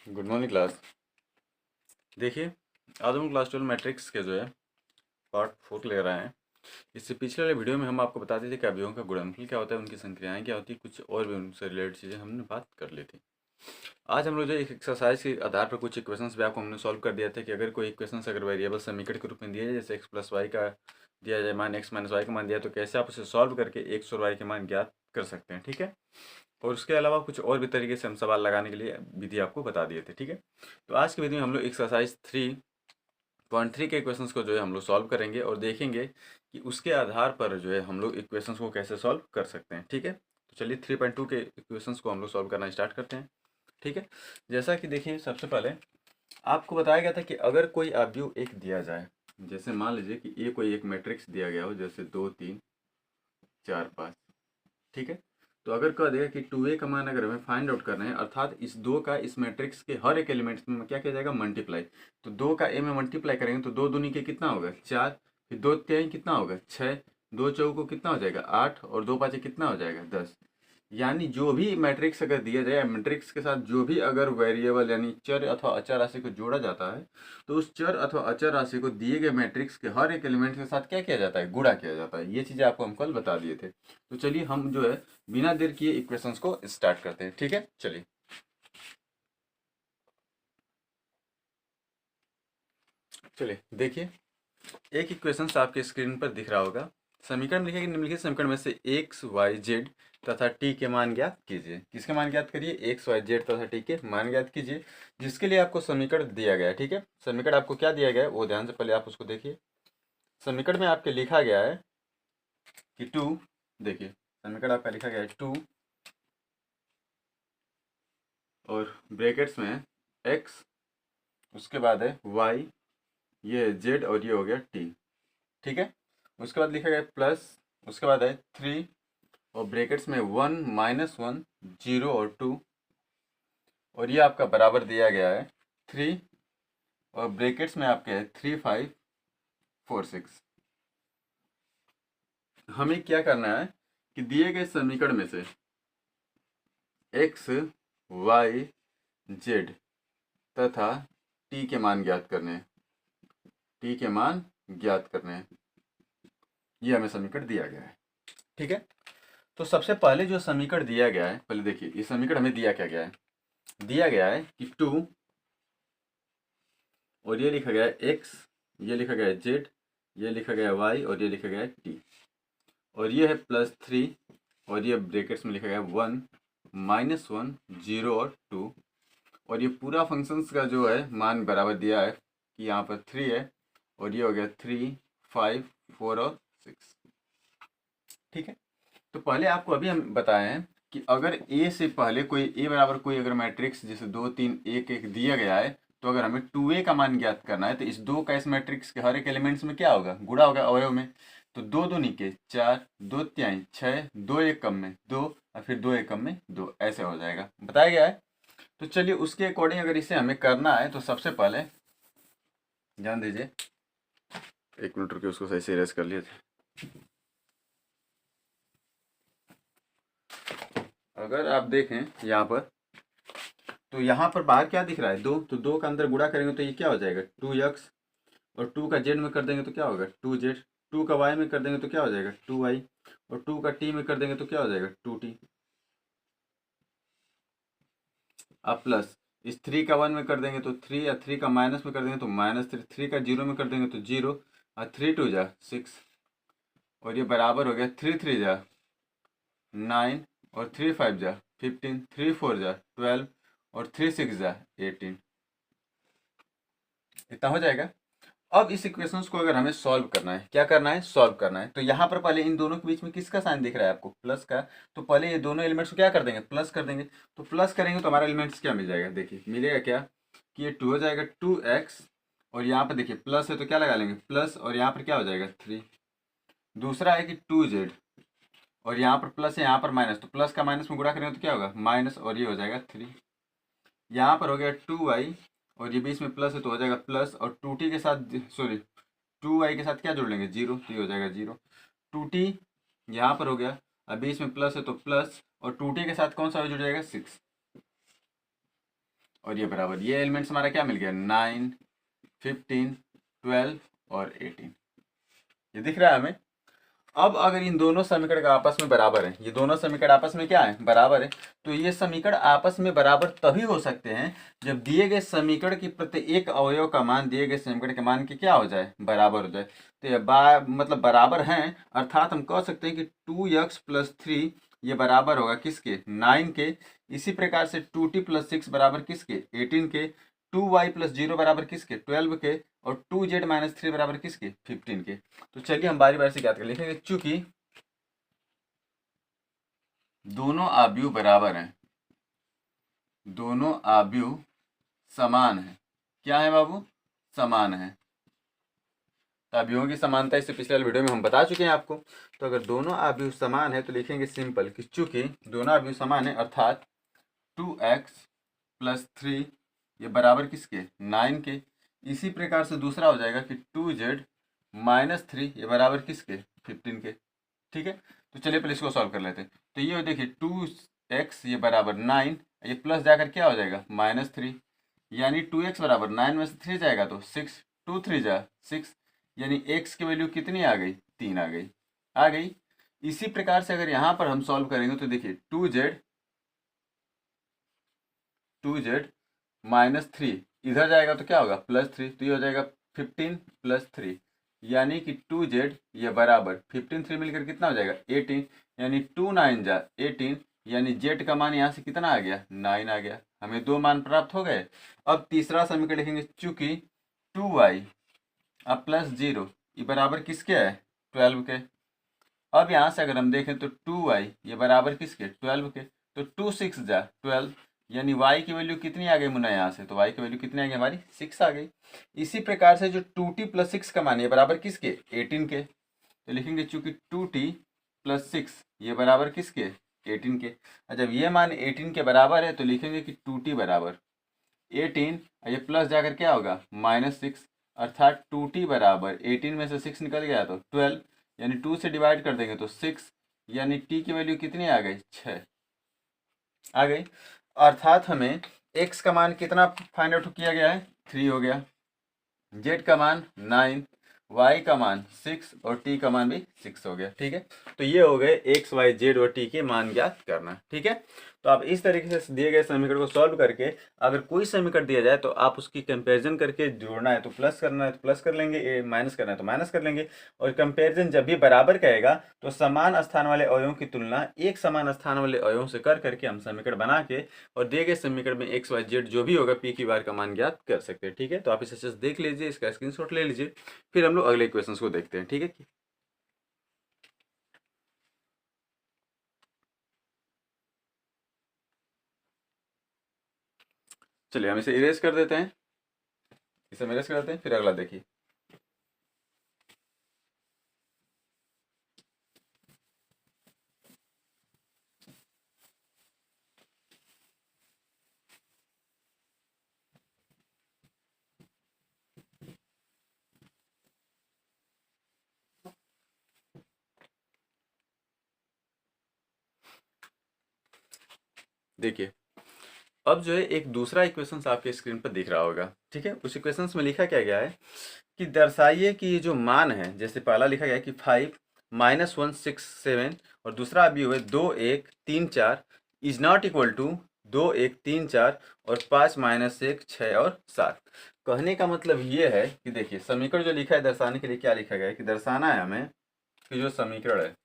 Good morning class. देखिए, आज हम क्लास 12 मैट्रिक्स के जो है पार्ट 4 ले रहे हैं। इससे पिछले वाले वीडियो में हम आपको बताते थे कि अवयवों का गुणनफल क्या होता है, उनकी संक्रियाएं क्या होती है, कुछ और भी उनसे रिलेटेड चीज़ें हमने बात कर ली थी। आज हम लोग जो एक एक्सरसाइज के आधार पर कुछ इक्वेशंस भी आपको हमने सॉल्व कर दिया था कि अगर कोई इक्वेशन अगर वेरिएबल समीकरण के रूप में दिया जाए, जैसे एक्स प्लस वाई का दिया जाए मान, एक्स माइनस वाई का मान दिया, तो कैसे आप उसे सॉल्व करके एक्स और वाई के मान ज्ञात कर सकते हैं। ठीक है, और उसके अलावा कुछ और भी तरीके से हम सवाल लगाने के लिए विधि आपको बता दिए थे। ठीक है, तो आज की विधि में हम लोग एक्सरसाइज 3.3 के इक्वेशंस को जो है हम लोग सॉल्व करेंगे और देखेंगे कि उसके आधार पर जो है हम लोग इक्वेशंस को कैसे सॉल्व कर सकते हैं। ठीक है, तो चलिए 3.2 के इक्वेशंस को हम लोग सॉल्व करना स्टार्ट करते हैं। ठीक है, जैसा कि देखिए, सबसे पहले आपको बताया गया था कि अगर कोई अवयव एक दिया जाए, जैसे मान लीजिए कि ये कोई एक मैट्रिक्स दिया गया हो, जैसे 2 3 4 5। ठीक है, तो अगर कह देगा कि 2a का मान अगर हमें फाइंड आउट करना है, अर्थात इस 2 का इस मैट्रिक्स के हर एक एलिमेंट्स में क्या किया जाएगा, मल्टीप्लाई। तो 2 का a में मल्टीप्लाई करेंगे तो 2 दूनी के कितना होगा 4, फिर 2 तिहाई कितना होगा 6, 2 चौको कितना हो जाएगा 8, और 2 पाँचे कितना हो जाएगा 10। यानी जो भी मैट्रिक्स अगर दिया जाए, मैट्रिक्स के साथ जो भी अगर वेरिएबल यानी चर अथवा अचर राशि को जोड़ा जाता है, तो उस चर अथवा अचर राशि को दिए गए मैट्रिक्स के हर एक एलिमेंट के साथ क्या किया जाता है, गुणा किया जाता है। ये चीज़ें आपको हम कल बता दिए थे। तो चलिए हम जो है बिना देर किए इक्वेशंस को स्टार्ट करते हैं। ठीक है, चलिए चलिए देखिए, एक इक्वेशन आपके स्क्रीन पर दिख रहा होगा। समीकरण लिखे कि निम्नलिखित समीकरण में से एक्स वाई जेड तथा टी के मान ज्ञात कीजिए। किसके मान ज्ञात करिए, एक्स वाई जेड तथा टी के मान ज्ञात कीजिए, जिसके लिए आपको समीकरण दिया गया है। ठीक है, समीकरण आपको क्या दिया गया है वो ध्यान से पहले आप उसको देखिए। समीकरण में आपके लिखा गया है कि 2, देखिए समीकरण आपका लिखा गया है 2 और ब्रैकेट्स में एक्स, उसके बाद है वाई, ये है जेड, और ये हो गया टी। ठीक है, उसके बाद लिखा गया है प्लस, उसके बाद है 3 और ब्रैकेट्स में 1 -1 0 और 2, और ये आपका बराबर दिया गया है 3 और ब्रैकेट्स में आपके है 3 5 4 6। हमें क्या करना है कि दिए गए समीकरण में से एक्स वाई जेड तथा टी के मान ज्ञात करने हैं, टी के मान ज्ञात करने हैं। ये हमें समीकरण दिया गया है। ठीक है, तो सबसे पहले जो समीकरण दिया गया है, पहले देखिए ये समीकरण हमें दिया क्या गया है, दिया गया है कि 2 और ये लिखा गया है एक्स, ये लिखा गया है जेड, ये लिखा गया है वाई, और ये लिखा गया है टी, और ये है +3, और ये ब्रैकेट्स में लिखा गया है 1 -1 0 और 2, और ये पूरा फंक्शंस का जो है मान बराबर दिया है कि यहाँ पर 3 है, और ये हो गया 3 5 4 और 6। ठीक है, तो पहले आपको अभी हम बताए हैं कि अगर ए से पहले कोई ए बराबर कोई अगर मैट्रिक्स जैसे 2 3 1 1 दिया गया है, तो अगर हमें 2a का मान ज्ञात करना है तो इस 2 का इस मैट्रिक्स के हर एक एलिमेंट्स में क्या होगा, गुणा होगा अवयव में। तो 2 दूनी के 4, 2 तिहाई 6, 2 एक कम में 2, और फिर 2 एक कम में 2, ऐसे हो जाएगा, बताया गया है। तो चलिए उसके अकॉर्डिंग अगर इसे हमें करना है तो सबसे पहले ध्यान दीजिए, 1 मिनट रुके, उसको सही से इरेज कर लिए थे। अगर आप देखें यहाँ पर, तो यहाँ पर बाहर क्या दिख रहा है 2, तो 2 का अंदर गुणा करेंगे तो ये क्या हो जाएगा 2x, और 2 का जेड में कर देंगे तो क्या होगा 2z, 2 का वाई में कर देंगे तो क्या हो जाएगा 2y, और 2 का टी में कर देंगे तो क्या हो जाएगा 2t। अब प्लस इस 3 का 1 में कर देंगे तो 3, या 3 का माइनस में कर देंगे तो -3, 3 का 0 में कर देंगे तो 0, और 3 2 जा 6, और ये बराबर हो गया 3 3 जा 9, और 3 5 जा 15, 3 4 जा 12, और 3 6 जा 18। इतना हो जाएगा। अब इस इक्वेशंस को अगर हमें सॉल्व करना है, क्या करना है, सॉल्व करना है, तो यहाँ पर पहले इन दोनों के बीच में किसका साइन दिख रहा है आपको, प्लस का। तो पहले ये दोनों एलिमेंट्स को क्या कर देंगे, प्लस कर देंगे। तो प्लस करेंगे तो हमारा एलिमेंट्स क्या मिल जाएगा, देखिए मिलेगा क्या कि ये 2 हो जाएगा 2x, और यहाँ पर देखिए प्लस है तो क्या लगा लेंगे प्लस, और यहाँ पर क्या हो जाएगा 3। दूसरा है कि 2z, और यहाँ पर प्लस है यहाँ पर माइनस, तो प्लस का माइनस में गुणा करेंगे तो क्या होगा माइनस, और ये हो जाएगा 3। यहाँ पर हो गया 2y, और ये बीच में प्लस है तो हो जाएगा प्लस, और 2t के साथ सॉरी 2y के साथ क्या जोड़ लेंगे 0, तो ये हो जाएगा 0। 2t यहाँ पर हो गया, अब बीच में प्लस है तो प्लस, और 2t के साथ कौन सा जुड़ जाएगा 6, और ये बराबर, ये एलिमेंट्स हमारा क्या मिल गया, 9, 15, 12 और 18, ये दिख रहा है हमें। अब अगर इन दोनों समीकरण का आपस में बराबर है, ये दोनों समीकरण आपस में क्या है, बराबर है, तो ये समीकरण आपस में बराबर तभी हो सकते हैं जब दिए गए समीकरण की प्रत्येक अवयव का मान दिए गए समीकरण के मान के क्या हो जाए, बराबर हो जाए। तो ये मतलब बराबर हैं, अर्थात हम कह सकते हैं कि 2x + 3 ये बराबर होगा किसके, 9 के। इसी प्रकार से 2t + 6 बराबर किसके, 18 के। 2y + 0 बराबर किसके, 12 के। और 2z - 3 बराबर किसके, 15 के। तो चलिए हम बारी बारी से ज्ञात कर लिखेंगे। चूंकि दोनों आव्यूह बराबर हैं, दोनों आव्यूह समान है, क्या है बाबू, समान है। तो आव्यूहों की समानता इससे पिछले वीडियो में हम बता चुके हैं आपको। तो अगर दोनों आव्यूह समान है तो लिखेंगे सिंपल कि चूंकि दोनों आव्यूह समान है, अर्थात 2x + 3 ये बराबर किसके, 9 के। इसी प्रकार से दूसरा हो जाएगा कि 2z - 3 ये बराबर किसके, 15 के। ठीक है, तो चलिए पहले इसको सॉल्व कर लेते हैं। तो ये देखिए 2x ये बराबर 9, ये प्लस जाकर क्या हो जाएगा, -3, यानी 2x बराबर 9 में से 3 जाएगा तो 6, 2 3 जा 6, यानी x की वैल्यू कितनी आ गई, 3 आ गई। इसी प्रकार से अगर यहाँ पर हम सॉल्व करेंगे तो देखिए 2z -3 इधर जाएगा तो क्या होगा, +3, तो ये हो जाएगा 15 + 3, यानी कि 2z ये बराबर 15 3 मिलकर कितना हो जाएगा, 18, यानी 2 9 जा 18, यानी z का मान यहाँ से कितना आ गया, 9 आ गया। हमें दो मान प्राप्त हो गए। अब तीसरा समीकरण लिखेंगे, चूंकि 2y अब +0 ये बराबर किसके है, 12 के। अब यहाँ से अगर हम देखें तो 2y ये बराबर किसके, 12 के। तो 2 6 जा 12, यानी y की वैल्यू कितनी आ गई मुन्ना, यहाँ से तो y की वैल्यू कितनी आ गई हमारी, 6 आ गई। इसी प्रकार से जो 2t + 6 का मान ये बराबर किसके, 18 के। तो लिखेंगे चूंकि 2t + 6 ये बराबर किसके, 18 के। और जब ये मान 18 के बराबर है तो लिखेंगे कि 2t बराबर 18, ये प्लस जाकर क्या होगा, -6, अर्थात 2t बराबर 18 में से 6 निकल गया तो 12, यानी 2 से डिवाइड कर देंगे तो 6, यानी t की वैल्यू कितनी आ गई, 6 आ गई। अर्थात हमें x का मान कितना फाइंड आउट किया गया है, 3 हो गया, z का मान 9, y का मान 6 और t का मान भी 6 हो गया। ठीक है, तो ये हो गए x, y, z और t के मान ज्ञात करना। ठीक है, तो आप इस तरीके से दिए गए समीकरण को सॉल्व करके अगर कोई समीकरण दिया जाए तो आप उसकी कंपैरिजन करके, जोड़ना है तो प्लस करना है तो प्लस कर लेंगे, माइनस करना है तो माइनस कर लेंगे। और कंपैरिजन जब भी बराबर कहेगा तो समान स्थान वाले अवयवों की तुलना एक समान स्थान वाले अवयवों से कर करके हम समीकरण बना के और दिए गए समीकरण में x, y, z जो भी होगा p की बार का मान ज्ञात कर सकते हैं। ठीक है, तो आप इसे अच्छे से देख लीजिए, इसका स्क्रीनशॉट ले लीजिए, फिर हम लोग अगले इक्वेशन को देखते हैं। ठीक है, चलिए हम इसे इरेज कर देते हैं, इसे इरेज कर देते हैं, फिर अगला देखिए। देखिए अब जो है एक दूसरा इक्वेशन आपके स्क्रीन पर दिख रहा होगा। ठीक है, उस इक्वेशन में लिखा क्या गया है कि दर्शाइए कि ये जो मान है, जैसे पहला लिखा गया है कि 5 -1 6 7 और दूसरा अभी हुआ 2 1 3 4 इज नॉट इक्वल टू 2 1 3 4 और 5 -1 6 और 7। कहने का मतलब ये है कि देखिए समीकरण जो लिखा है दर्शाने के लिए क्या लिखा गया है कि दर्शाना है हमें कि जो समीकरण है,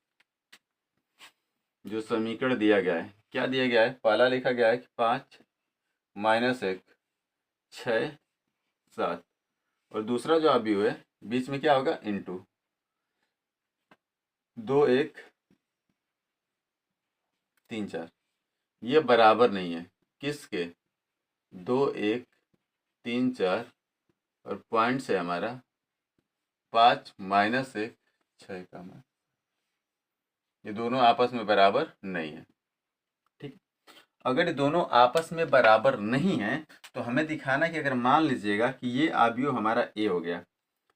जो समीकरण दिया गया है, क्या दिया गया है, पहला लिखा गया है कि 5 -1 6 7 और दूसरा जो अभी है बीच में क्या होगा, इनटू 2 1 3 4, ये बराबर नहीं है किसके, 2 1 3 4 और पॉइंट से हमारा 5 -1 6 का मान, ये दोनों आपस में बराबर नहीं है। ठीक, अगर ये दोनों आपस में बराबर नहीं है तो हमें दिखाना कि अगर मान लीजिएगा कि ये आव्यूह हमारा ए हो गया,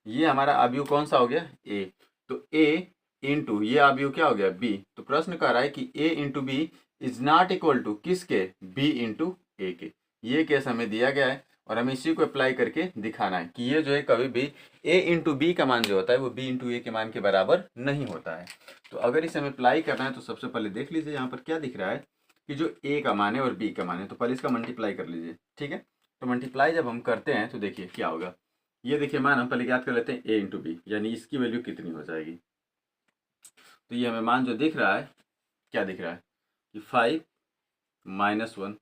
ये हमारा आव्यूह कौन सा हो गया, ए, तो ए इंटू ये आव्यूह क्या हो गया, बी। तो प्रश्न कह रहा है कि A into B is not equal to किसके, बी इंटू ए के। ये केस हमें दिया गया है और हमें इसी को अप्लाई करके दिखाना है कि ये जो है कभी भी a इंटू बी का मान जो होता है वो b इंटू ए के मान के बराबर नहीं होता है। तो अगर इसे हमें अप्लाई करना है तो सबसे पहले देख लीजिए यहाँ पर क्या दिख रहा है कि जो a का मान है और b का मान है, तो पहले इसका मल्टीप्लाई कर लीजिए। ठीक है, तो मल्टीप्लाई जब हम करते हैं तो देखिए क्या होगा। ये देखिए मान हम पहले याद कर लेते हैं a इंटू बी, यानी इसकी वैल्यू कितनी हो जाएगी। तो ये हमें मान जो दिख रहा है, क्या दिख रहा है कि 5 - 1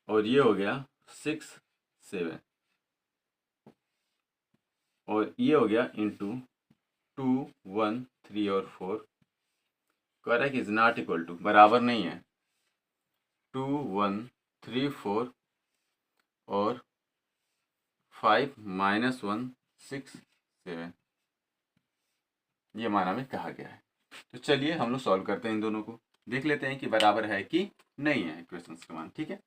और ये हो गया 6 7 और ये हो गया इंटू 2 1 3 और 4। Correct is not equal to, बराबर नहीं है, 2 1 3 4 और 5 - 1 6 7, ये मान हमें कहा गया है। तो चलिए हम लोग सॉल्व करते हैं, इन दोनों को देख लेते हैं कि बराबर है कि नहीं है इक्वेशंस का मान। ठीक है,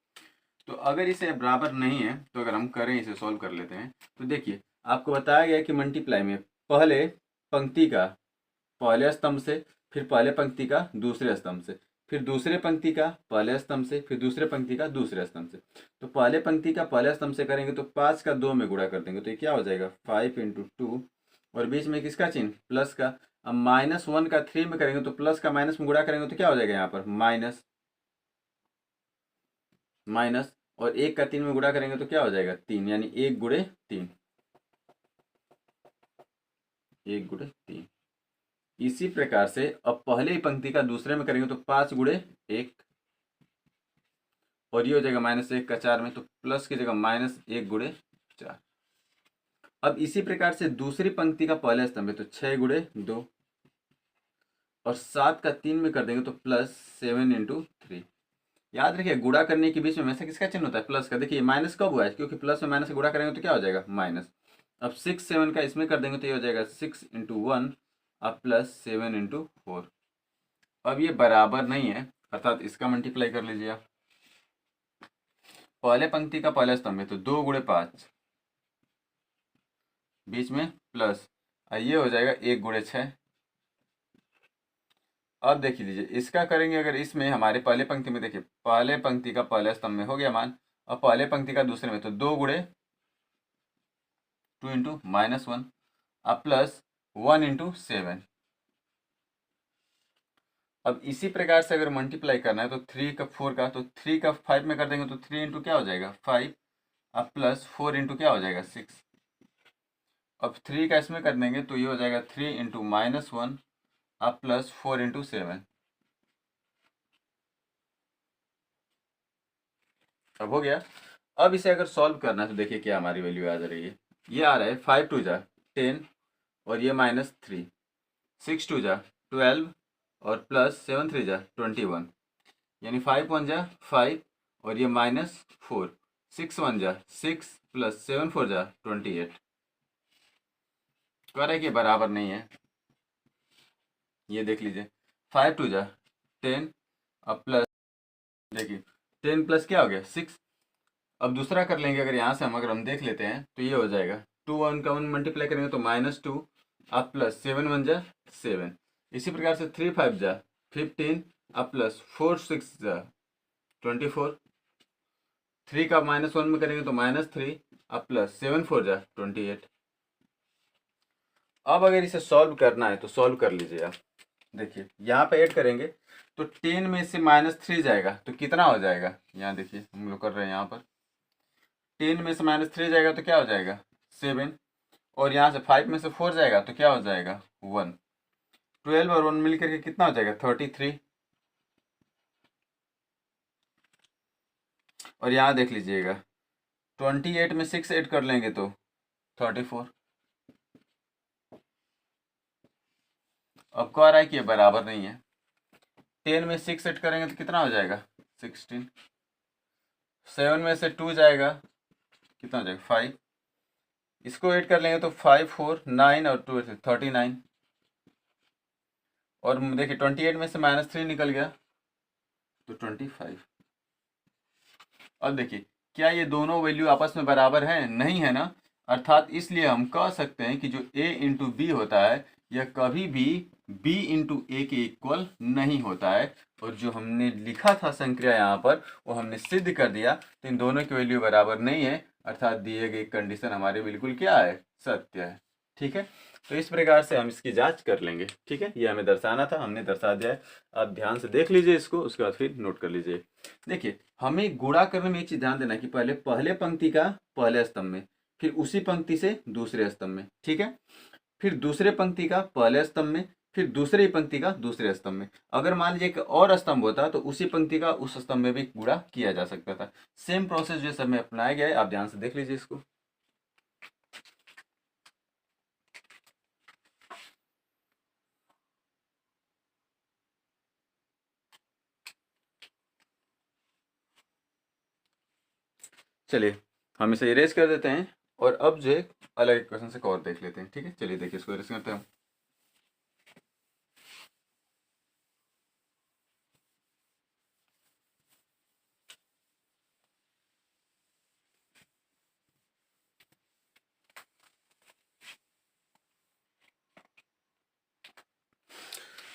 तो अगर इसे बराबर नहीं है तो अगर हम करें इसे सॉल्व कर लेते हैं। तो देखिए आपको बताया गया कि मल्टीप्लाई में पहले पंक्ति का पहले स्तंभ से, फिर पहले पंक्ति का दूसरे स्तंभ से, फिर दूसरे पंक्ति का पहले स्तंभ से, फिर दूसरे पंक्ति का दूसरे स्तंभ से। तो पहले पंक्ति का पहले स्तंभ से करेंगे तो 5 का 2 में गुणा कर देंगे, तो ये क्या हो जाएगा 5 इंटू 2 और बीच में किसका चिन्ह, प्लस का। अब -1 का 3 में करेंगे तो प्लस का माइनस में गुणा करेंगे तो क्या हो जाएगा यहाँ पर माइनस माइनस, और 1 का 3 में गुणा करेंगे तो क्या हो जाएगा 3, यानी 1 गुणे 3, 1 गुणे 3। इसी प्रकार से अब पहले ही पंक्ति का दूसरे में करेंगे तो 5 गुणे 1 और ये हो जाएगा -1 का 4 में, तो प्लस की जगह -1 गुणे 4। अब इसी प्रकार से दूसरी पंक्ति का पहले स्तंभ है तो 6 गुणे 2 और 7 का 3 में कर देंगे तो +7 इंटू 3। याद रखिए गुणा करने के बीच में हमेशा किसका चिन्ह होता है, प्लस का। देखिए माइनस कब हुआ है, क्योंकि प्लस में माइनस से गुणा करेंगे तो क्या हो जाएगा माइनस। अब 6 7 का इसमें कर देंगे तो ये हो जाएगा 6 इंटू 1 अब +7 इंटू 4। अब ये बराबर नहीं है, अर्थात इसका मल्टीप्लाई कर लीजिए आप। पहले पंक्ति का पहला स्तंभ है तो 2 गुणे 5, बीच में प्लस, ये हो जाएगा 1 गुणे 6। अब देख लीजिए इसका करेंगे अगर इसमें हमारे पहले पंक्ति में, देखिए पहले पंक्ति का पहले स्तंभ में हो गया मान, और पहले पंक्ति का दूसरे में तो 2 गुणे 2 इंटू -1 अब +1 इंटू 7। अब इसी प्रकार से अगर मल्टीप्लाई करना है तो 3 का 4 का, तो 3 का 5 में कर देंगे तो 3 इंटू क्या हो जाएगा 5 अब +4 इंटू क्या हो जाएगा 6। अब 3 का इसमें कर देंगे तो ये हो जाएगा 3 इंटू -1 अब +4 इंटू 7। अब हो गया। अब इसे अगर सॉल्व करना है तो देखिए क्या हमारी वैल्यू आ जा रही है। ये आ रहा है 5 2 जा 10 और ये -3, 6 2 जा 12 और +7 3 जा 21, यानी 5 1 जा 5 और ये -4, 6 1 जा 6 +7 4 जा 28। कह रहा है कि बराबर नहीं है। ये देख लीजिए 5 2 जा 10 अब प्लस, देखिए 10 प्लस क्या हो गया 6। अब दूसरा कर लेंगे, अगर यहाँ से अगर हम देख लेते हैं तो ये हो जाएगा 2 1 का 1 मल्टीप्लाई करेंगे तो -2 अब +7 1 जा 7। इसी प्रकार से 3 5 जा 15 अब +4 6 जा 24। 3 का -1 में करेंगे तो -3 अब +7 4 जा 28। अब अगर इसे सॉल्व करना है तो सॉल्व कर लीजिए आप। देखिए यहाँ पे ऐड करेंगे तो 10 में से -3 जाएगा तो कितना हो जाएगा, यहाँ देखिए हम लोग कर रहे हैं यहाँ पर 10 में से -3 जाएगा तो क्या हो जाएगा 7 और यहाँ से 5 में से 4 जाएगा तो क्या हो जाएगा 1। 12 और 1 मिलकर के कितना हो जाएगा 33। और यहाँ देख लीजिएगा 28 में 6 ऐड कर लेंगे तो 34। अब कह रहा है कि ये बराबर नहीं है। 10 में 6 ऐड करेंगे तो कितना हो जाएगा 16। 7 में से 2 जाएगा कितना हो जाएगा 5, इसको ऐड कर लेंगे तो 5 4 9 और 2 39। और देखिए 28 में से -3 निकल गया तो 25। अब देखिए क्या ये दोनों वैल्यू आपस में बराबर है, नहीं है ना। अर्थात इसलिए हम कह सकते हैं कि जो a इंटू बी होता है यह कभी भी b इंटू ए के इक्वल नहीं होता है। और जो हमने लिखा था संक्रिया यहाँ पर वो हमने सिद्ध कर दिया, तो इन दोनों की वैल्यू बराबर नहीं है, अर्थात दिए गई कंडीशन हमारे बिल्कुल क्या है, सत्य है। ठीक है, तो इस प्रकार से हम इसकी जांच कर लेंगे। ठीक है, ये हमें दर्शाना था, हमने दर्शा दिया है। आप ध्यान से देख लीजिए इसको, उसके बाद फिर नोट कर लीजिए। देखिए, हमें गुणा करने में एक चीज ध्यान देना कि पहले पंक्ति का पहले स्तंभ में, फिर उसी पंक्ति से दूसरे स्तंभ में, ठीक है, फिर दूसरे पंक्ति का पहले स्तंभ में, फिर दूसरे पंक्ति का दूसरे स्तंभ में। अगर मान लीजिए एक और स्तंभ होता तो उसी पंक्ति का उस स्तंभ में भी गुणा किया जा सकता था। सेम प्रोसेस जो सब में अपनाया गया है, आप ध्यान से देख लीजिए इसको। चलिए हम इसे इरेज कर देते हैं और अब जो है अलग क्वेश्चन से और देख लेते हैं। ठीक है, चलिए देखिए इसको इरेज करते हैं।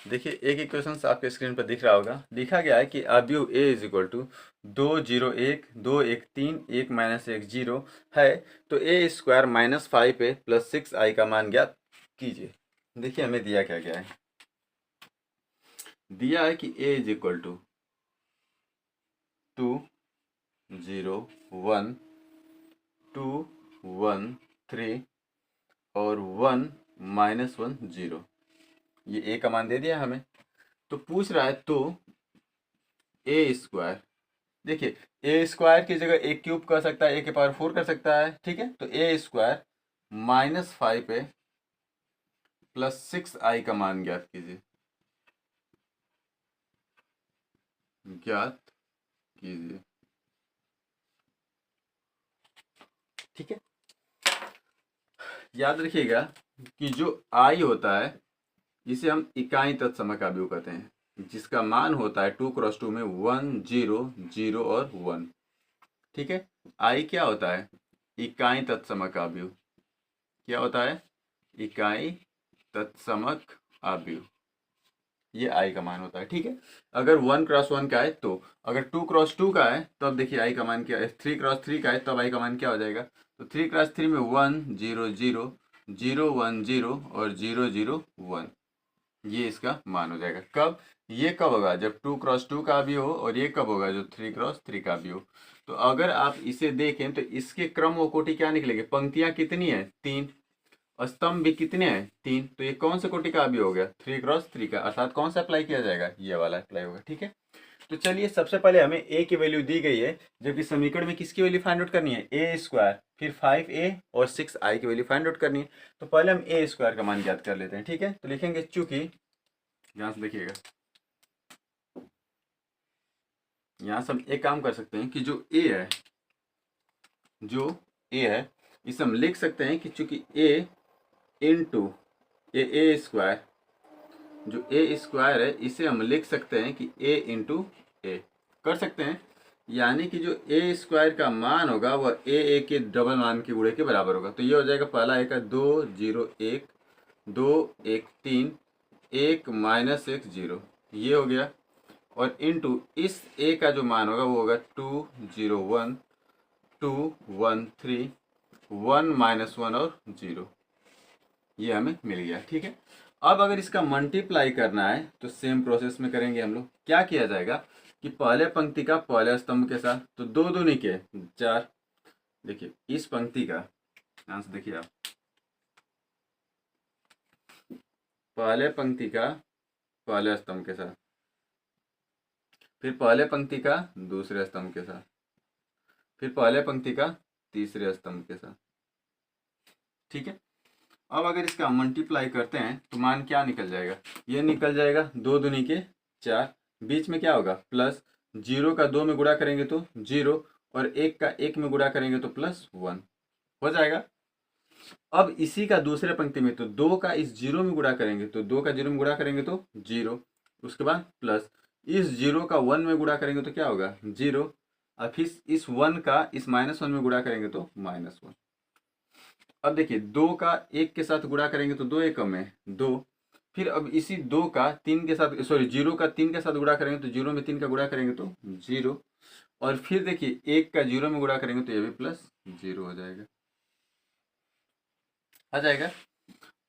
देखिए एक इक्वेशन आपके स्क्रीन पर दिख रहा होगा, लिखा गया है कि अवयव ए इज इक्वल टू 2 0 1 2 1 3 1 -1 0 है, तो ए स्क्वायर -5 ए प्लस 6i का मान ज्ञात कीजिए। देखिए हमें दिया क्या गया है, दिया है कि ए इज इक्वल टू 2 0 1 2 1 3 और 1 -1 0, ये ए का मान दे दिया हमें। तो पूछ रहा है तो ए स्क्वायर, देखिए ए स्क्वायर की जगह ए क्यूब कर सकता है, ए के पावर 4 कर सकता है। ठीक है, तो ए स्क्वायर -5 ए प्लस 6i का मान ज्ञात कीजिए, ज्ञात कीजिए। ठीक है, याद रखिएगा कि जो i होता है जिसे हम इकाई तत्समक अवयव कहते हैं, जिसका मान होता है 2 क्रॉस 2 में 1 0 0 और 1। ठीक है, आई क्या होता है, इकाई तत्समक अवयव। क्या होता है, इकाई तत्समक अवयव, ये आई का मान होता है। ठीक है, अगर 1 क्रॉस 1 का है तो, अगर 2 क्रॉस 2 का है तब देखिए आई का मान क्या है, 3 क्रॉस 3 का है तब आई का मान क्या हो जाएगा, तो 3 क्रॉस 3 में 1 0 0 0 1 0 और 0 0 1, ये इसका मान हो जाएगा। कब, ये कब होगा, जब 2 क्रॉस 2 का भी हो, और ये कब होगा, जो 3 क्रॉस 3 का भी हो। तो अगर आप इसे देखें तो इसके क्रम व कोटि क्या निकलेगी, पंक्तियां कितनी है, 3, स्तंभ भी कितने हैं, 3, तो ये कौन सा कोटि का भी हो गया, 3 क्रॉस 3 का, अर्थात कौन सा अप्लाई किया जाएगा, ये वाला अप्लाई होगा। ठीक है, तो चलिए सबसे पहले हमें ए की वैल्यू दी गई है, जबकि समीकरण में किसकी वैल्यू फाइंड आउट करनी है, ए स्क्वायर, फिर 5a और 6i की वैल्यू फाइंड आउट करनी है। तो पहले हम ए स्क्वायर का मान ज्ञात कर लेते हैं। ठीक है, तो लिखेंगे, चूंकि ध्यान से देखिएगा, यहाँ से हम एक काम कर सकते हैं कि जो ए है, जो ए है इसे हम लिख सकते हैं कि चूंकि ए इंटू ए स्क्वायर, जो ए स्क्वायर है इसे हम लिख सकते हैं कि ए इंटू ए कर सकते हैं, यानी कि जो ए स्क्वायर का मान होगा वह ए के डबल मान के गुणे के बराबर होगा। तो ये हो जाएगा, पहला एक 2 0 1 2 1 3 1 -1 0, ये हो गया, और इनटू इस ए का जो मान होगा वो होगा 2 0 1 2 1 3 1 -1 और 0, ये हमें मिल गया। ठीक है, अब अगर इसका मल्टीप्लाई करना है तो सेम प्रोसेस में करेंगे हम लोग। क्या किया जाएगा कि पहले पंक्ति का पहले स्तंभ के साथ, तो 2 दूनी के 4, देखिए इस पंक्ति का, ध्यान से देखिए आप, पहले पंक्ति का पहले स्तंभ के साथ, फिर पहले पंक्ति का दूसरे स्तंभ के साथ, फिर पहले पंक्ति का तीसरे स्तंभ के साथ। ठीक है, अब अगर इसका मल्टीप्लाई करते हैं तो मान क्या निकल जाएगा, ये निकल जाएगा 2 दूनी के 4, बीच में क्या होगा प्लस, 0 का 2 में गुणा करेंगे तो 0, और 1 का 1 में गुणा करेंगे तो +1 हो जाएगा। अब इसी का दूसरे पंक्ति में, तो 2 का इस 0 में गुणा करेंगे तो 2 का 0 में गुणा करेंगे तो 0, उसके बाद प्लस इस 0 का 1 में गुणा करेंगे तो क्या होगा 0, और फिर इस 1 का इस -1 में गुणा करेंगे तो -1। अब देखिए 2 का 1 के साथ गुणा करेंगे तो 2 एकम में 2, फिर अब इसी 2 का 3 के साथ, सॉरी 0 का 3 के साथ गुणा करेंगे तो 0 में 3 का गुणा करेंगे तो 0, और फिर देखिए 1 का 0 में गुणा करेंगे तो ये भी प्लस 0 हो जाएगा, आ जाएगा।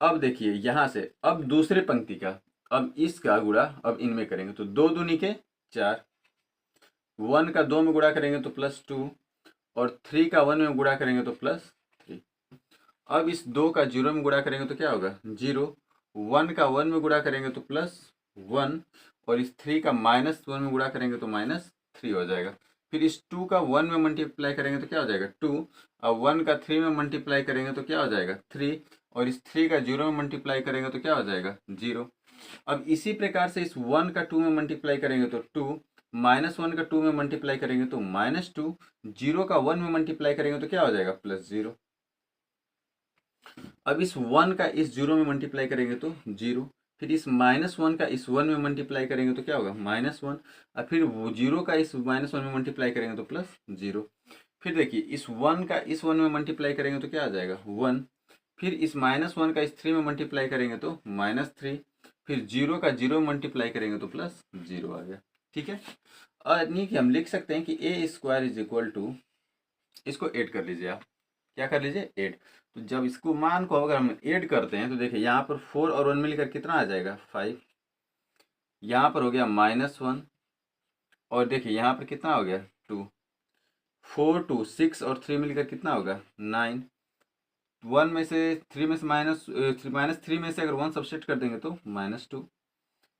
अब देखिए यहाँ से अब दूसरे पंक्ति का, अब इसका गुणा अब इनमें करेंगे तो 2 दूनी के 4, 1 का 2 में गुणा करेंगे तो +2, और 3 का 1 में गुणा करेंगे तो +3। अब इस 2 का 0 में गुणा करेंगे तो क्या होगा 0, 1 का 1 में गुणा करेंगे तो +1, और इस 3 का -1 में गुणा करेंगे तो -3 हो जाएगा। फिर इस 2 का 1 में मल्टीप्लाई करेंगे तो क्या हो जाएगा 2, अब 1 का 3 में मल्टीप्लाई करेंगे तो क्या हो जाएगा 3, और इस 3 का 0 में मल्टीप्लाई करेंगे तो क्या हो जाएगा 0। अब इसी प्रकार से इस 1 का 2 में मल्टीप्लाई करेंगे तो 2, -1 का 2 में मल्टीप्लाई करेंगे तो -2, 0 का 1 में मल्टीप्लाई करेंगे तो क्या हो जाएगा +0। अब इस 1 का इस 0 में मल्टीप्लाई करेंगे तो 0, फिर इस -1 का इस 1 में मल्टीप्लाई करेंगे तो क्या होगा -1, और फिर 0 का इस -1 में मल्टीप्लाई करेंगे तो +0। फिर देखिए इस 1 का इस 1 में मल्टीप्लाई करेंगे तो क्या आ जाएगा 1, फिर इस -1 का इस 3 में मल्टीप्लाई करेंगे तो -3, फिर 0 का 0 में मल्टीप्लाई करेंगे तो +0 आ गया, ठीक है। और नहीं कि हम लिख सकते हैं कि a² = इसको ऐड कर लीजिए आप, क्या कर लीजिए ऐड। तो जब इसको मान को अगर हम ऐड करते हैं तो देखिए यहाँ पर 4 और 1 मिलकर कितना आ जाएगा 5, यहाँ पर हो गया -1, और देखिए यहाँ पर कितना हो गया 2, 4 2 6 और 3 मिलकर कितना होगा 9, 1 में से 3 में से -3 में से अगर 1 सब्सिट्यूट कर देंगे तो -2,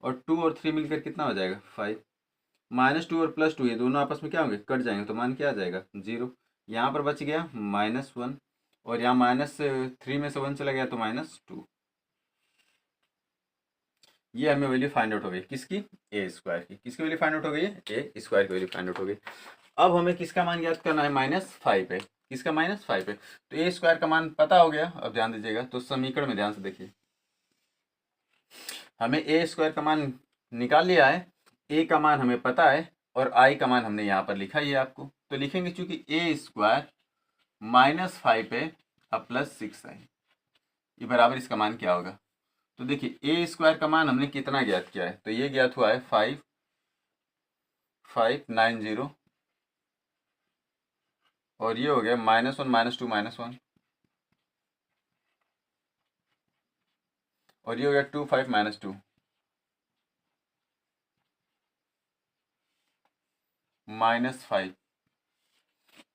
और 2 और 3 मिलकर कितना हो जाएगा 5, -2 और +2 ये दोनों आपस में क्या होंगे कट जाएंगे तो मान क्या आ जाएगा 0, यहाँ पर बच गया -1, और यहाँ -3 में से 1 चला गया तो -2। ये हमें वैल्यू फाइंड आउट हो गई किसकी a² की, किसकी वैल्यू फाइंड आउट हो गई है a² की वैल्यू फाइंड आउट हो गई। अब हमें किसका मान ज्ञात करना है -5 है, किसका -5 है, तो a² का मान पता हो गया। अब ध्यान दीजिएगा तो समीकरण में ध्यान से देखिए, हमें a² का मान निकाल लिया है, a का मान हमें पता है, और i का मान हमने यहाँ पर लिखा ही है आपको, तो लिखेंगे चूंकि a² -5 है अब +6 है, ये बराबर इसका मान क्या होगा। तो देखिए a² का मान हमने कितना ज्ञात किया है, तो ये ज्ञात हुआ है 5590, और ये हो गया -1 -2 -1, और ये हो गया 25 -2 -5।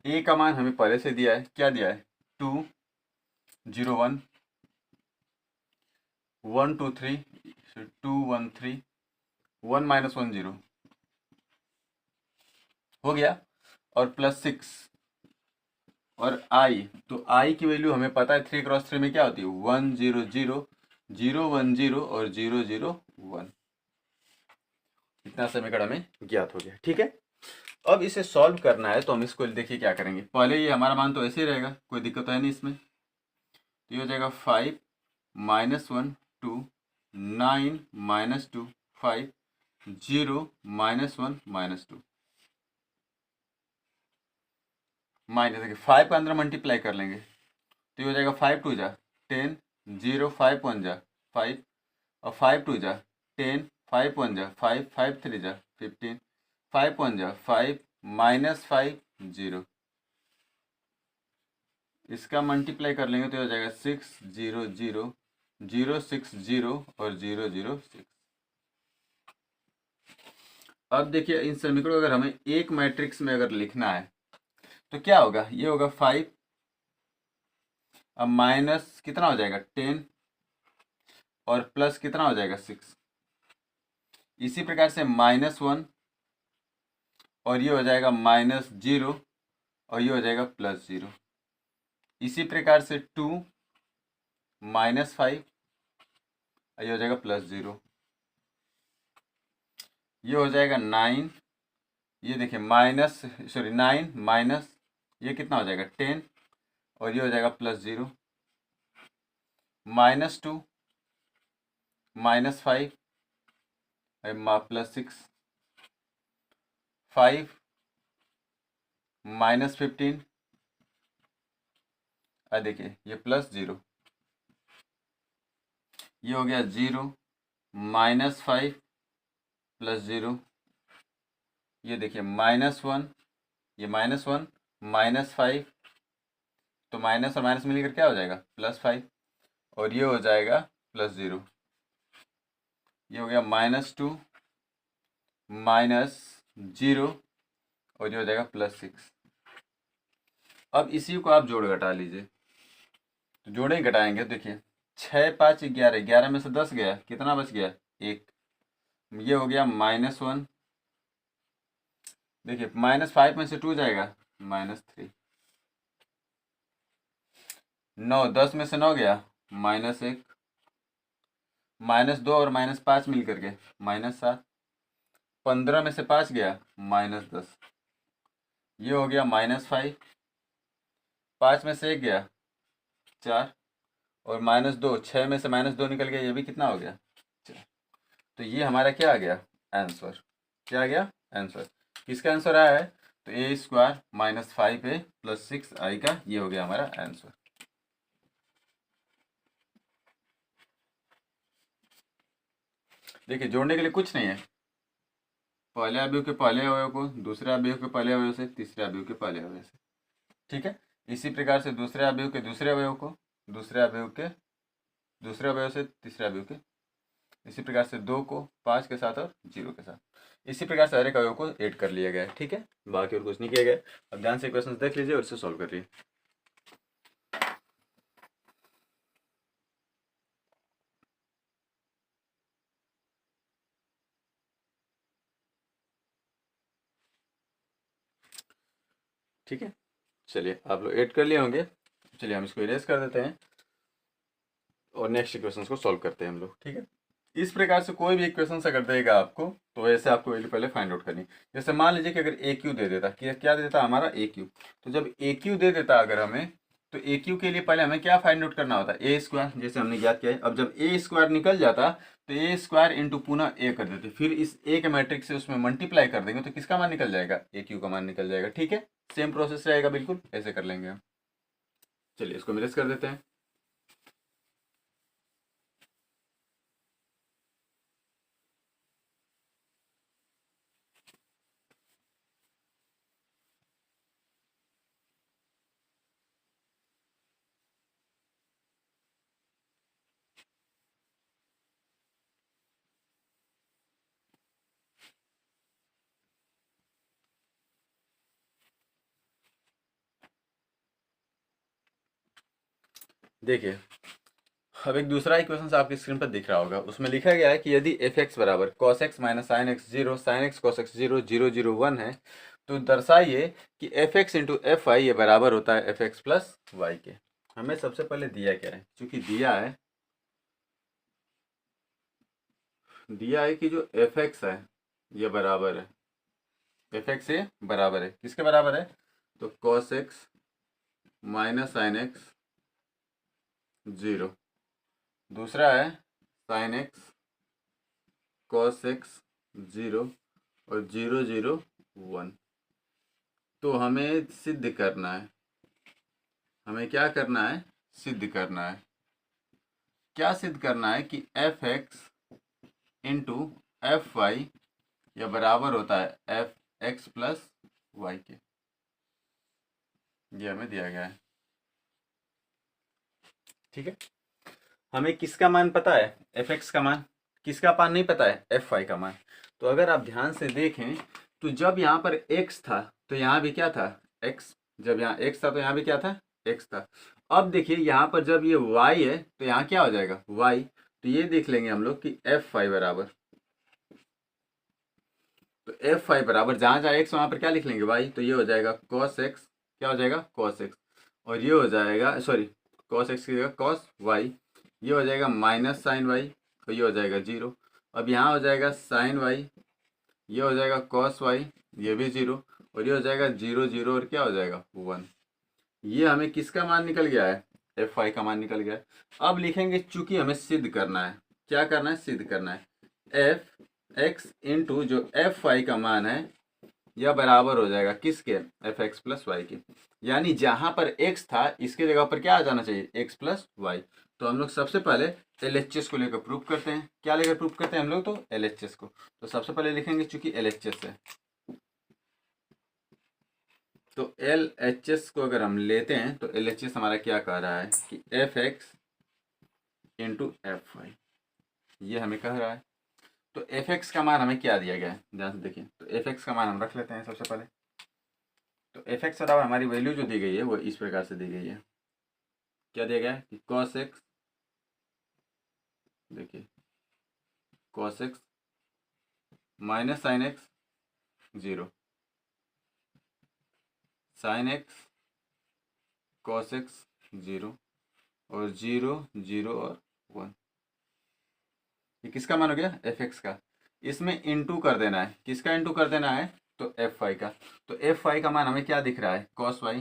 ए का मान हमें पहले से दिया है, क्या दिया है 2 0 1 1 2 3 2 1 3 1 -1 0 हो गया, और +6, और आई, तो आई की वैल्यू हमें पता है 3 × 3 में क्या होती है 1 0 0 0 1 0 और 0 0 1, इतना समीकरण हमें ज्ञात हो गया, ठीक है। अब इसे सॉल्व करना है तो हम इसको देखिए क्या करेंगे, पहले ये हमारा मान तो ऐसे ही रहेगा, कोई दिक्कत है नहीं इसमें, तो ये हो जाएगा 5 -1 2 9 -2 5 0 -1 -2, माइनस देखिए 5 का अंदर मल्टीप्लाई कर लेंगे तो ये हो जाएगा 5 2 जा 10 0 5 1 जा 5, और 5 2 जा 10 5 1 जा 5 5 3 जा 15 5 1 जा 5 -5 0, इसका मल्टीप्लाई कर लेंगे तो हो जाएगा 6 0 0 0 6 0 और 0 0 6। अब देखिए इन समीकरणों को अगर हमें एक मैट्रिक्स में अगर लिखना है तो क्या होगा, ये होगा 5, अब माइनस कितना हो जाएगा 10, और प्लस कितना हो जाएगा 6, इसी प्रकार से -1, और ये हो जाएगा -0, और ये हो जाएगा +0, इसी प्रकार से 2 -5, ये हो जाएगा +0, ये हो जाएगा 9, ये देखिए -9 माइनस ये कितना हो जाएगा 10, और ये हो जाएगा +0, -2 -5 +6 5 -15, देखिए ये +0, ये हो गया 0, -5 + 0, ये देखिए -1, ये -1 -5, तो माइनस और माइनस मिलकर क्या हो जाएगा +5, और ये हो जाएगा +0, ये हो गया -2 -0, और ये हो जाएगा +6। अब इसी को आप जोड़ घटा लीजिए, तो जोड़े घटाएंगे, देखिए 6 5 11, 11 में से 10 गया, कितना बच गया 1, ये हो गया -1, देखिए -5 में से 2 जाएगा -3, 9 10 में से 9 गया -1, -2 और -5 मिल करके -7, 15 में से 5 गया -10, ये हो गया -5, 5 में से 1 गया 4, और -2, 6 में से -2 निकल गया, ये भी कितना हो गया 4। तो ये हमारा क्या आ गया आंसर, क्या आ गया आंसर, किसका आंसर आया है, तो a² -5a + 6i का ये हो गया हमारा आंसर। देखिए जोड़ने के लिए कुछ नहीं है, पहले अवयव के पहले अवयव को दूसरे अवयव के पहले अवयव से तीसरे अवयव के पहले अवयव से, ठीक है। इसी प्रकार से दूसरे अवयव के दूसरे अवयव को दूसरे अवयव के दूसरे अवयव से तीसरे अवयव के, इसी प्रकार से 2 को 5 के साथ और 0 के साथ, इसी प्रकार से हर एक अवयव को ऐड कर लिया गया है, ठीक है, बाकी और कुछ नहीं किया गया। अब ध्यान से क्वेश्चन देख लीजिए और इसे सॉल्व करिए। ठीक है, चलिए आप लोग ऐड कर लिए होंगे, चलिए हम इसको इरेज कर देते हैं और नेक्स्ट क्वेश्चन को सॉल्व करते हैं हम लोग, ठीक है। इस प्रकार से कोई भी इक्वेशन अगर देगा आपको, तो ऐसे आपको वैल्यू पहले फाइंड आउट करनी। जैसे मान लीजिए कि अगर ए क्यू दे देता, क्या दे देता हमारा ए क्यू, तो जब ए क्यू दे देता अगर हमें, तो ए क्यू के लिए पहले हमें क्या फाइंड आउट करना होता है a², जैसे हमने याद किया है। अब जब a² निकल जाता तो a² इंटू पुनः ए कर देते, फिर इस ए के मैट्रिक्स से उसमें मल्टीप्लाई कर देंगे, तो किसका मान निकल जाएगा ए क्यू का मान निकल जाएगा, ठीक है। सेम प्रोसेस रहेगा, बिल्कुल ऐसे कर लेंगे हम। चलिए इसको मिरेज कर देते हैं। देखिए अब एक दूसरा इक्वेशन आपकी स्क्रीन पर दिख रहा होगा, उसमें लिखा गया है कि यदि एफ एक्स बराबर cos x minus sine x 0 sine x cos x 0 0 0 1 है, तो दर्शाइए कि f x into f y ये बराबर होता है एफ एक्स प्लस वाई के। हमें सबसे पहले दिया क्या है, चूंकि दिया है कि जो एफ एक्स है ये बराबर है, एफ एक्स ये बराबर है किसके बराबर है, तो cos x minus sine x 0, दूसरा है साइन एक्स कॉस एक्स 0 और 0 0 1। तो हमें सिद्ध करना है, हमें क्या करना है, सिद्ध करना है। क्या सिद्ध करना है कि f x into f y यह बराबर होता है एफ एक्स प्लस वाई के, ये हमें दिया गया है, ठीक है। हमें किसका मान पता है, एफ एक्स का मान, किसका मान नहीं पता है, एफ वाई का मान। तो अगर आप ध्यान से देखें तो जब यहाँ पर x था तो यहाँ भी क्या था x, जब यहाँ x था तो यहाँ भी क्या था x था। अब देखिए यहाँ पर जब ये y है तो यहाँ क्या हो जाएगा y, तो ये देख लेंगे हम लोग कि एफ वाई बराबर, तो एफ वाई बराबर जहाँ जहाँ x वहाँ पर क्या लिख लेंगे y, तो ये हो जाएगा cos x, क्या हो जाएगा cos x, और ये हो जाएगा सॉरी cos x की जगह cos y, ये हो जाएगा माइनस साइन वाई, और ये हो जाएगा 0। अब यहाँ हो जाएगा साइन वाई, ये हो जाएगा cos वाई, ये भी 0, और ये हो जाएगा 0 0 और क्या हो जाएगा 1। ये हमें किसका मान निकल गया है, एफ वाई का मान निकल गया है। अब लिखेंगे चूंकि हमें सिद्ध करना है, क्या करना है, सिद्ध करना है एफ एक्स इंटू जो एफ वाई का मान है यह बराबर हो जाएगा किसके, एफ एक्स प्लस वाई के। यानी जहां पर x था इसके जगह पर क्या आ जाना चाहिए, x प्लस वाई। तो हम लोग सबसे पहले LHS को लेकर प्रूफ करते हैं। क्या लेकर प्रूफ करते हैं हम लोग? तो LHS को। तो सबसे पहले लिखेंगे चूंकि LHS है, तो LHS को अगर हम लेते हैं तो LHS हमारा क्या कह रहा है कि Fx इंटू Fy, ये हमें कह रहा है। तो Fx का मान हमें क्या दिया गया है, ध्यान से देखिए। तो Fx का मान हम रख लेते हैं सबसे पहले। तो Fx बराबर हमारी वैल्यू जो दी गई है वो इस प्रकार से दी गई है। क्या दिया गया है कि cos x, देखिए cos x minus sine x 0, sine x cos x 0 और 0 0 और 1। ये किसका मान हो गया? Fx का। इसमें इंटू कर देना है, किसका इंटू कर देना है? तो Fy का। तो Fy का मान हमें क्या दिख रहा है? cos y।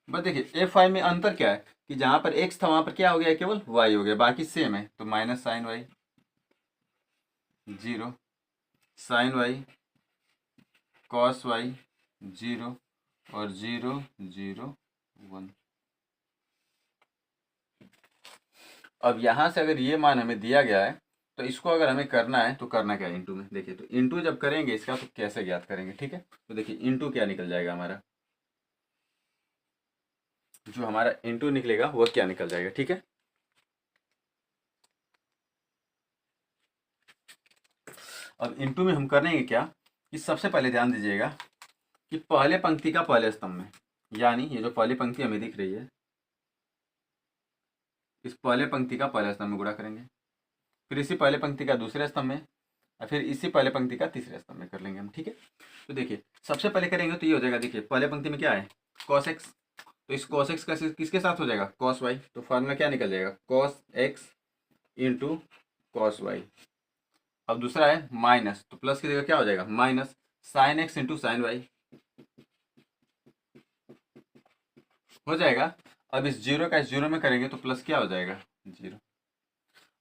बस देखिए Fy में अंतर क्या है कि जहां पर x था वहां पर क्या हो गया? केवल y हो गया, बाकी सेम है। तो minus sine y 0, sine y cos y 0 और 0 0 1। अब यहाँ से अगर ये मान हमें दिया गया है तो इसको अगर हमें करना है तो करना क्या है? इंटू में। देखिए तो इंटू जब करेंगे इसका तो कैसे ज्ञात करेंगे? ठीक है, तो देखिए इंटू क्या निकल जाएगा हमारा, जो हमारा इंटू निकलेगा वो क्या निकल जाएगा? ठीक है, अब इंटू में हम करेंगे क्या कि सबसे पहले ध्यान दीजिएगा कि पहले पंक्ति का पहले स्तंभ में, यानी ये जो पहली पंक्ति हमें दिख रही है इस पहले पंक्ति का पहले स्तंभ में गुणा करेंगे, फिर इसी पहले पंक्ति का दूसरे स्तंभ में, और फिर इसी पहले पंक्ति का तीसरे स्तंभ में कर लेंगे हम। ठीक है, तो देखिए सबसे पहले करेंगे तो ये हो जाएगा। देखिए पहले पंक्ति में क्या है? cos x, तो इस cos x का किसके साथ हो जाएगा? cos y। तो फार्मूला क्या निकल जाएगा? cos x into cos y। अब दूसरा है माइनस, तो प्लस की जगह क्या हो जाएगा? Minus sine x into sine y हो जाएगा। अब इस जीरो का इस जीरो में करेंगे तो प्लस क्या हो जाएगा? 0।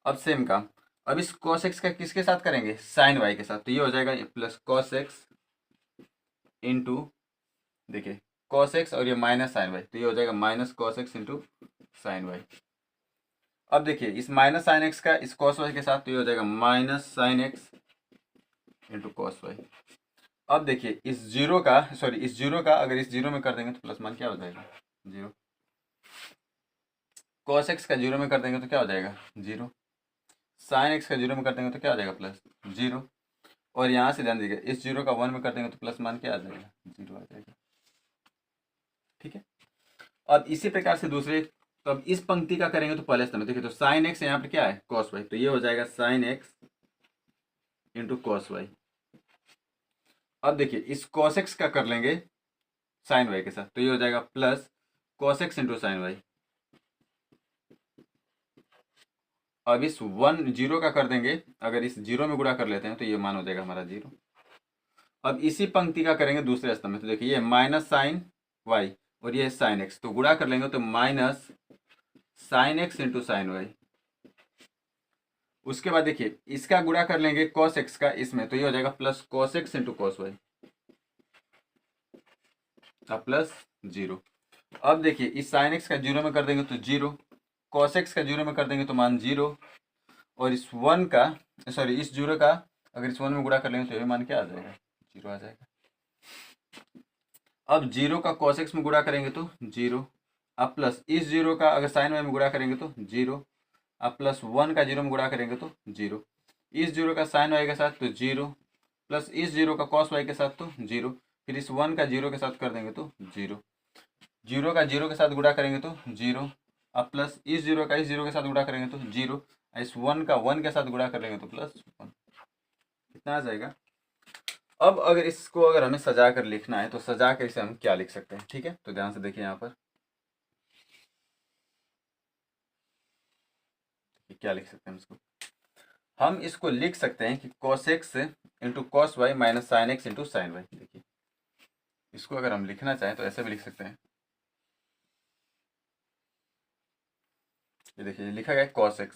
अब सेम काम अब इस cos x का किसके साथ करेंगे? साइन y के साथ। तो ये हो जाएगा प्लस cos x इंटू, देखिए cos x और ये माइनस साइन वाई, तो ये हो जाएगा minus cos x into sine y. अब देखिए इस माइनस साइन एक्स का इस cos y के साथ, तो ये हो जाएगा minus sine x into cos y. अब देखिए इस जीरो का इस जीरो का अगर इस जीरो में कर देंगे तो प्लस मान क्या हो जाएगा? 0। cos x का जीरो में कर देंगे तो क्या हो जाएगा? 0। साइन एक्स का जीरो में कर देंगे तो क्या हो जाएगा? प्लस 0। और यहाँ से ध्यान दीजिए इस जीरो का 1 में कर देंगे तो प्लस मान क्या आ जाएगा? 0 आ जाएगा। ठीक है, अब इसी प्रकार से दूसरे, तो अब इस पंक्ति का करेंगे तो पहले स्तंभ। देखिए तो साइन एक्स यहाँ पर क्या है? cos y, तो ये हो जाएगा sine x into cos y. अब देखिए इस cos x का कर लेंगे साइन वाई के साथ, तो ये हो जाएगा plus cos x into sine y. अब इस 1 जीरो का कर देंगे, अगर इस जीरो में गुणा कर लेते हैं तो ये मान हो जाएगा हमारा 0। अब इसी पंक्ति का करेंगे दूसरे स्तंभ में, तो देखिए ये माइनस साइन वाई और ये साइन एक्स, तो गुणा कर लेंगे तो minus sine x into sine y. उसके बाद देखिए इसका गुणा कर लेंगे cos x का इसमें, तो ये हो जाएगा plus cos x into cos y plus 0। अब देखिए इस साइन एक्स का जीरो में कर देंगे तो 0, cos x का जीरो में कर देंगे तो मान 0, और इस 1 का इस जीरो का अगर इस 1 में गुणा कर लेंगे तो ये मान क्या आ जाएगा? 0 आ जाएगा। अब 0 का cos x में गुणा करेंगे तो 0, अब प्लस इस 0 का अगर साइन वाई में गुणा करेंगे तो 0, अब प्लस 1 का 0 में गुणा करेंगे तो 0, इस 0 का साइन वाई के साथ तो 0, प्लस इस 0 का cos y के साथ तो 0, फिर इस 1 का 0 के साथ कर देंगे तो 0, 0 का 0 के साथ गुणा करेंगे तो 0, अब प्लस इस 0 का इस 0 के साथ गुणा करेंगे तो 0, इस 1 का 1 के साथ गुणा कर लेंगे तो प्लस 1। कितना आ जाएगा? अब अगर इसको अगर हमें सजा कर लिखना है तो सजा कर इसे हम क्या लिख सकते हैं? ठीक है, तो ध्यान से देखिए यहाँ पर क्या लिख सकते हैं इसको। हम इसको लिख सकते हैं कि cos x into cos y minus sine x into sine y. देखिए इसको अगर हम लिखना चाहें तो ऐसे भी लिख सकते हैं। ये देखिए लिखा गया cos x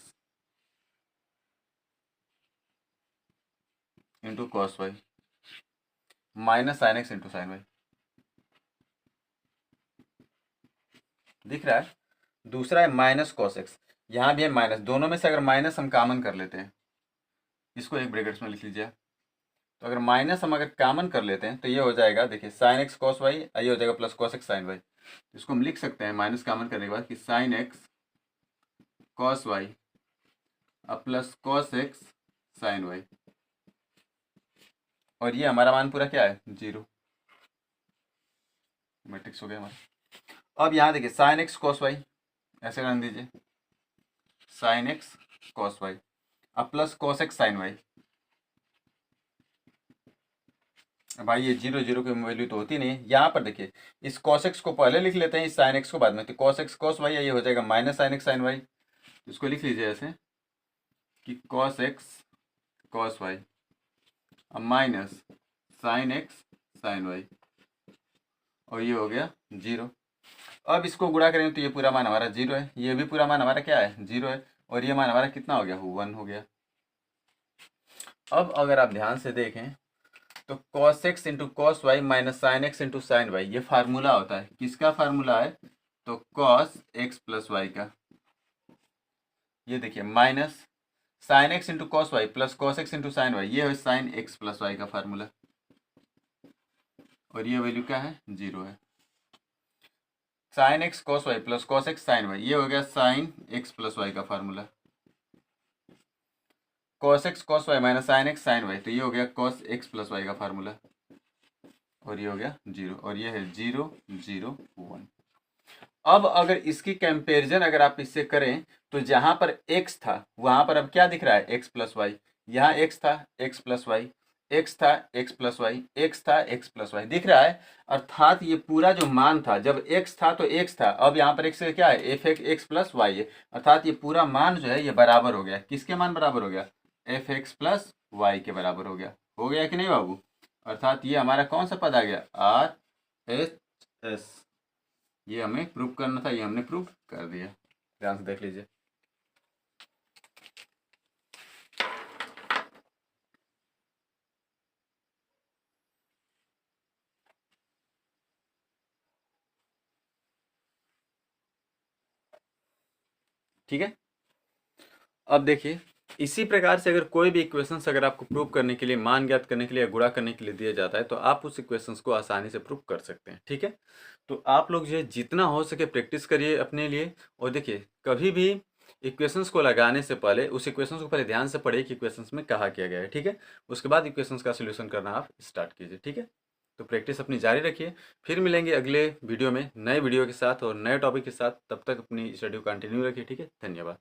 into cos y minus sine x into sine y, दिख रहा है। दूसरा है माइनस cos x, यहाँ भी है माइनस, दोनों में से अगर माइनस हम कॉमन कर लेते हैं, इसको एक ब्रैकेट्स में लिख लीजिए। तो अगर माइनस हम अगर कॉमन कर लेते हैं तो ये हो जाएगा, देखिए साइन एक्स कॉस वाई, ये हो जाएगा plus cos x sine y. इसको हम लिख सकते हैं माइनस कॉमन करने के बाद कि साइन एक्स कॉस वाई अब plus cos x sine y, और ये हमारा मान पूरा क्या है, 0। मैट्रिक्स हो गया हमारा। अब यहाँ देखिए साइन एक्स कॉस वाई, ऐसे रन दीजिए, साइन एक्स कॉस वाई अब plus cos x sine y. भाई ये 0 0 की वैल्यू तो होती नहीं है। यहाँ पर देखिए इस cos x को पहले लिख लेते हैं, इस sin x को बाद में। तो cos x cos y ये हो जाएगा minus sin x sin y। इसको लिख लीजिए ऐसे कि cos x cos y अब minus sin x sin y, और ये हो गया 0। अब इसको गुणा करेंगे तो ये पूरा मान हमारा 0 है, ये भी पूरा मान हमारा क्या है, 0 है, और ये मान हमारा कितना हो गया, 1 हो गया। अब अगर आप ध्यान से देखें तो cos x into cos y minus sine x into sine y, ये फार्मूला होता है, किसका फार्मूला है, तो cos x प्लस वाई का। ये देखिए minus sine x into cos y plus cos x into sine y, ये है साइन एक्स प्लस वाई का फार्मूला, और ये वैल्यू क्या है, 0 है। Sine x cos y plus cos x sine y, ये हो गया साइन एक्स प्लस वाई का formula. Cos x cos y minus sine x sine y, तो ये हो गया कॉस एक्स प्लस वाई का फार्मूला, और ये हो गया 0, और ये है 0 0 1। अब अगर इसकी कंपैरिजन अगर आप इससे करें तो जहां पर x था वहां पर अब क्या दिख रहा है, x प्लस वाई। यहाँ x था x प्लस वाई, x था x प्लस वाई, x था x प्लस वाई दिख रहा है। अर्थात ये पूरा जो मान था, जब x था तो x था, अब यहाँ पर x क्या है, एफ एक्स प्लस वाई है। अर्थात ये पूरा मान जो है ये बराबर हो गया, किसके मान बराबर हो गया, एफ एक्स प्लस वाई के बराबर हो गया कि नहीं बाबू। अर्थात ये हमारा कौन सा पद आ गया, आर एच एस। ये हमें प्रूव करना था, ये हमने प्रूव कर दिया। ध्यान से देख लीजिए। ठीक है, अब देखिए इसी प्रकार से अगर कोई भी इक्वेशंस अगर आपको प्रूव करने के लिए, मान ज्ञात करने के लिए या गुणा करने के लिए दिया जाता है तो आप उस इक्वेशंस को आसानी से प्रूव कर सकते हैं। ठीक है, तो आप लोग जो है जितना हो सके प्रैक्टिस करिए अपने लिए, और देखिए कभी भी इक्वेशंस को लगाने से पहले उस इक्वेशंस को पहले ध्यान से पढ़िए कि इक्वेशंस में कहा किया गया है। ठीक है, उसके बाद इक्वेशंस का सोल्यूशन करना आप स्टार्ट कीजिए। ठीक है, तो प्रैक्टिस अपनी जारी रखिए। फिर मिलेंगे अगले वीडियो में नए वीडियो के साथ और नए टॉपिक के साथ। तब तक अपनी स्टडी को कंटिन्यू रखिए। ठीक है, धन्यवाद।